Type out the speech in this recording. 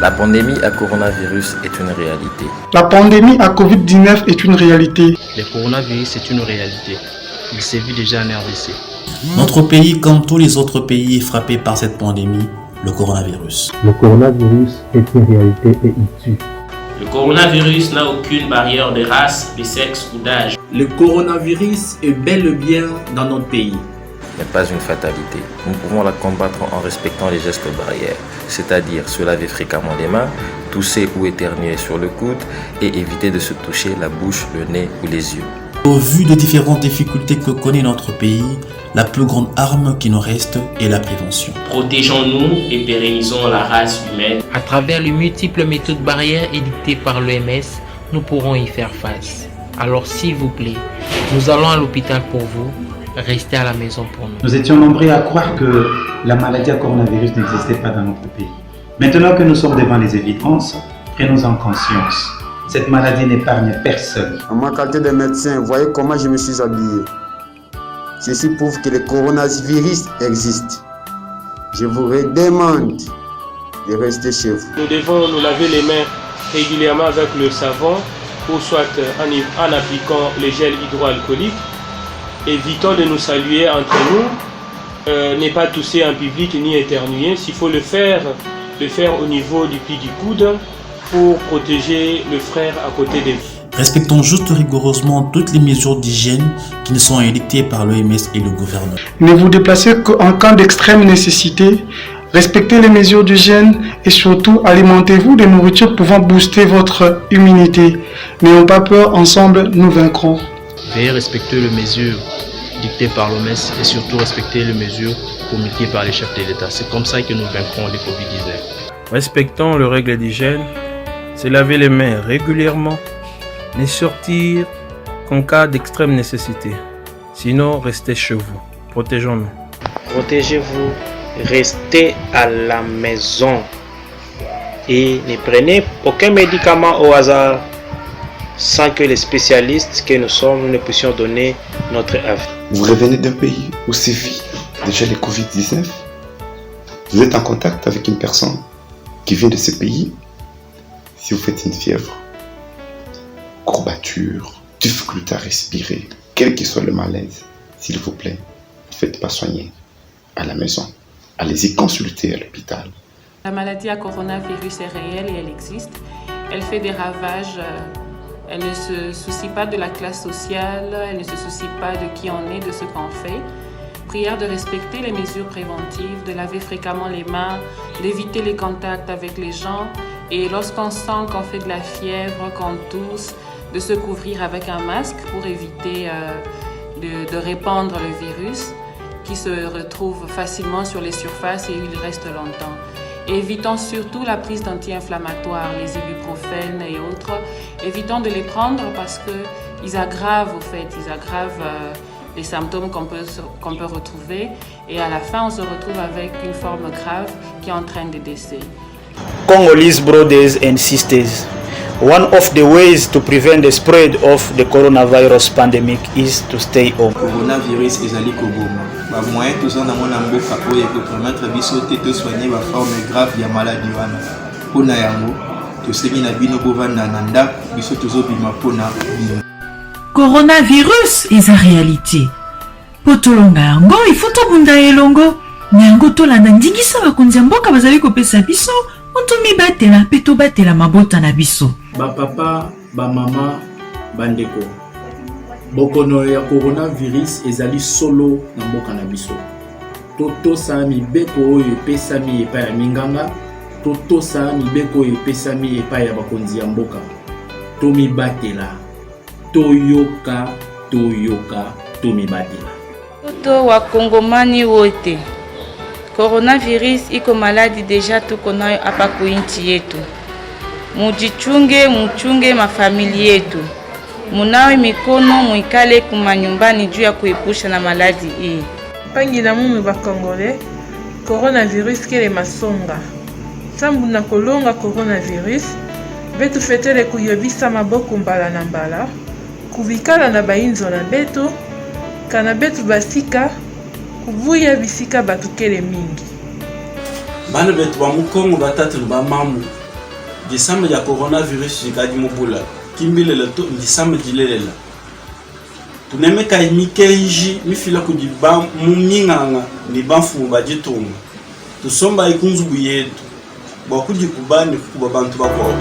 La pandémie à coronavirus est une réalité. La pandémie à Covid-19 est une réalité. Le coronavirus est une réalité. Il sévit déjà en RDC. Notre pays, comme tous les autres pays, est frappé par cette pandémie, le coronavirus. Le coronavirus est une réalité et il tue. Le coronavirus n'a aucune barrière de race, de sexe ou d'âge. Le coronavirus est bel et bien dans notre pays. Ce n'est pas une fatalité. Nous pouvons la combattre en respectant les gestes barrières, c'est-à-dire se laver fréquemment les mains, tousser ou éternuer sur le coude et éviter de se toucher la bouche, le nez ou les yeux. Au vu des différentes difficultés que connaît notre pays, la plus grande arme qui nous reste est la prévention. Protégeons-nous et pérennisons la race humaine. À travers les multiples méthodes barrières édictées par l'OMS, nous pourrons y faire face. Alors s'il vous plaît, nous allons à l'hôpital pour vous. Restez à la maison pour nous. Nous étions nombreux à croire que la maladie à coronavirus n'existait pas dans notre pays. Maintenant que nous sommes devant les évidences, prenons-en conscience. Cette maladie n'épargne personne. En ma qualité de médecin, voyez comment je me suis habillé. Ceci prouve que le coronavirus existe. Je vous redemande de rester chez vous. Nous devons nous laver les mains régulièrement avec le savon ou soit en appliquant les gels hydroalcooliques. Évitons de nous saluer entre nous, ne pas tousser en public ni éternuer. S'il faut le faire au niveau du pli du coude pour protéger le frère à côté de vous. Respectons juste rigoureusement toutes les mesures d'hygiène qui nous sont édictées par l'OMS et le gouvernement. Ne vous déplacez qu'en cas d'extrême nécessité. Respectez les mesures d'hygiène et surtout alimentez-vous de nourriture pouvant booster votre immunité. N'ayons pas peur, ensemble nous vaincrons. Veuillez respecter les mesures dictées par l'OMS et surtout respecter les mesures communiquées par les chefs de l'État. C'est comme ça que nous vaincrons le Covid-19. Respectons les règles d'hygiène, se laver les mains régulièrement, ne sortir qu'en cas d'extrême nécessité. Sinon, restez chez vous. Protégeons-nous. Protégez-vous, restez à la maison et ne prenez aucun médicament au hasard sans que les spécialistes que nous sommes ne puissions donner notre avis. Vous revenez d'un pays où sévit déjà le Covid-19. Vous êtes en contact avec une personne qui vient de ce pays. Si vous faites une fièvre, courbature, difficulté à respirer, quel que soit le malaise, s'il vous plaît, ne faites pas soigner à la maison. Allez-y consulter à l'hôpital. La maladie à coronavirus est réelle et elle existe. Elle fait des ravages. Elle ne se soucie pas de la classe sociale, elle ne se soucie pas de qui on est, de ce qu'on fait. Prière de respecter les mesures préventives, de laver fréquemment les mains, d'éviter les contacts avec les gens et lorsqu'on sent qu'on fait de la fièvre, qu'on tousse, de se couvrir avec un masque pour éviter de répandre le virus qui se retrouve facilement sur les surfaces et où il reste longtemps. Évitons surtout la prise d'anti-inflammatoires, les ibuprofènes et autres. Évitons de les prendre parce qu'ils aggravent les symptômes qu'on peut retrouver. Et à la fin, on se retrouve avec une forme grave qui entraîne des décès. Congolese brothers and sisters, one of the ways to prevent the spread of the coronavirus pandemic is to stay home. Coronavirus ezali koboma. Ba moyen toza na mona mboka oyo ko permettre biso te to soigner ba forme grave ya maladie wana. Pona yango to sengi na bino bovanda na ndako biso tozo bima pona bino. Coronavirus eza réalité. Potolonga yango ifuto bunda elongo. Nyango tolanda ndingisa bakonzi mboka bazali kopesa biso. Ontumi batela peto batela mabota na biso. Ba papa, ba mama, bandeko. Bokono ya coronavirus ezali solo na mboka na biso. Toto sa mibeko oyo epesami epai ya minganga, toto sa mibeko oyo epesami epai ya bakonzi ya mboka. Tomi batela. Toyoka, tomi batela. Toto wa kongomani wote. Coronavirus iko maladi deja tuko nayo hapa kuinchi yetu. Muchunge mafamili yetu. Munawe mikono muikale kumanyumbani juu ya kuepusha na maladi hii. Pangi na mume ba Congolais, coronavirus kele masonga. Sambu na kolonga coronavirus, betu fetele kuyobisa maboko mbala na mbala, kuvikala na bainzo na betu, kana betu basika, kuvuya bisika batukele mingi. Bana betu ba mukongo batatu ba mamu, disamba ya coronavirus jikadi mobula kimbilela to disamba jilelela tuneme kai mikeiji mifila kudiba muminganga ni bafumba jitunga tusomba ikunzubu yetu bakudi kubani kuba bantu bako